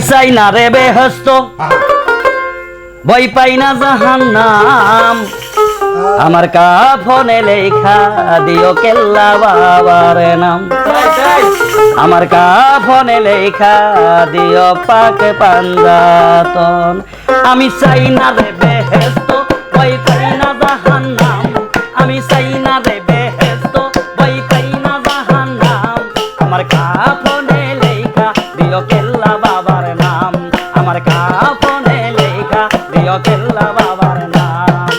চাই না রে বেহেশত, ভয় পাই না জাহান্নাম, আমার কাফনে লেখা দিও কেল্লা বাবার নাম, আমার কাফনে লেখা দিও পাক পাঞ্জাতন। আমি চাই না রে বেহেশত, ভয় পাই না জাহান্নাম, আমি চাই না রে বেহেশত, ভয় পাই না জাহান্নাম, আমার কাফনে লেখা দিও কেল্লা বাবার নাম, আমার কাফনে লেখা দিও কেল্লা বাবার নাম।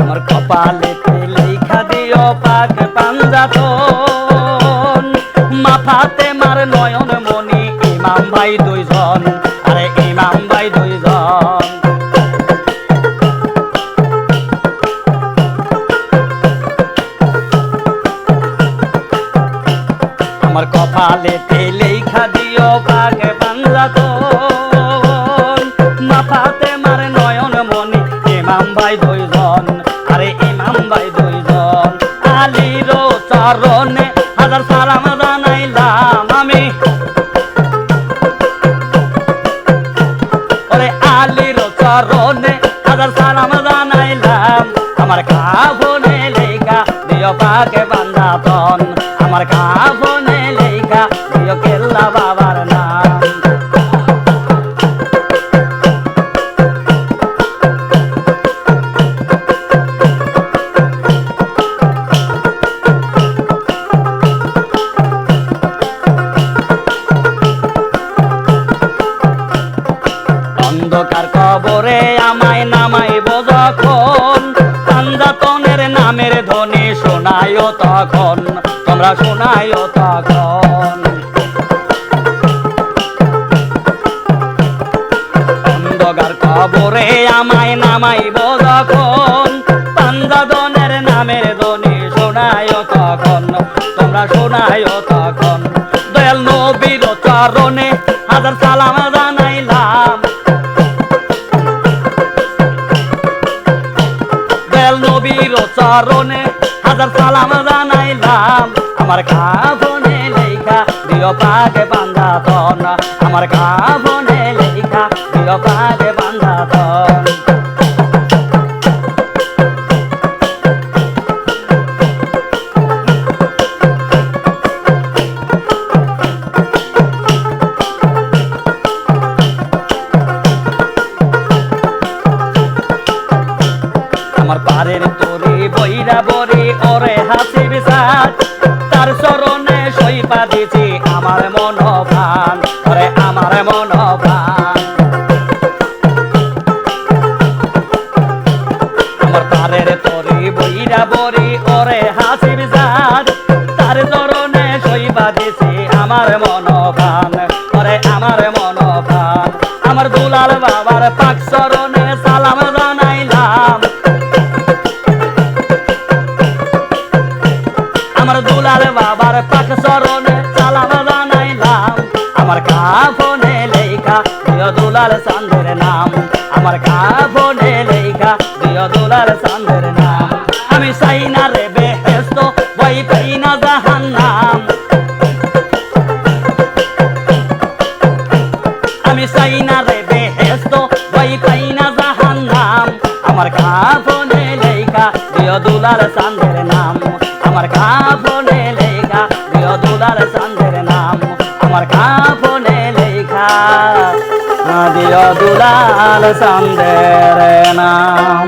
আমার কপালেতে লেখা দিও পাক পাঞ্জাতন, মাথাতে মার নয়ন মনি ইমাম ভাই দুইজন, আরে ইমাম ভাই দুইজন। আমার কপালেতে লেখা দিও পাক পাঞ্জাতন, মাথাতে মার নয়ন মনি ইমাম ভাই দুইজন, আরে ইমাম ভাই দুইজন। আলীর চরণে হাজার সালাম জানাইলাম আমি, ওরে আলীর চরণে হাজার সালাম জানাইলাম, আমার কাফনে লেখা দিও পাক পাঞ্জাতন, আমার কাফনে লেখা দিও কেল্লা বাবার নাম। অন্ধকার কবরে আমায় নামাইব যখন, পাঞ্জাতনের নামের ধ্বনি শোনায়ও তখন, তোমরা শোনায়ও তখন। অন্ধকার কবরে আমায় নামাইব যখন, পাঞ্জাতনের নামের ধ্বনি শোনায়ও তখন, তোমরা শোনায়ও তখন। দয়াল নবীর চরণে হাজার সালাম জানাইলাম, নবীর চরণে হাজার সালাম জানাইলাম, আমার কাফনে লেখা দিও পাক পাঞ্জাতন, আমার কাফনে লেখা দিও পাক পাঞ্জাতন। আমার পারের তরি বইরা বরি ওরে হাসির সাথ, তার চরণে সইপা দিছি আমার মন প্রাণ, ওরে আমার মন প্রাণ। আমার পারের তরি বইরা বরি ওরে হাসির সাথ, তার চরণে সইপা দিছি আমার মন প্রাণ, ওরে আমার মন প্রাণ। আমার দুলাল বাবার পাক চরণে সালাম জানাইলাম, আমার দুলাল বাবার পাক চরণে সালাম জানাইলাম, আমার কাফনে লেখা দিও দুলাল চাঁদের নাম, আমার কাফনে লেখা দিও দুলাল চাঁদের নাম। আমি চাই না রে বেহেশত, ভয় পাই না জাহান্নাম, আমি চাই না রে বেহেশত, ভয় পাই না জাহান্নাম, আমার কাফনে লেখা দিও দুলাল চাঁদের নাম, আমার কাফনে লেখা দিও দুলাল চাঁদের নাম, আমার কাফনে লেখা দিও দুলাল চাঁদের নাম।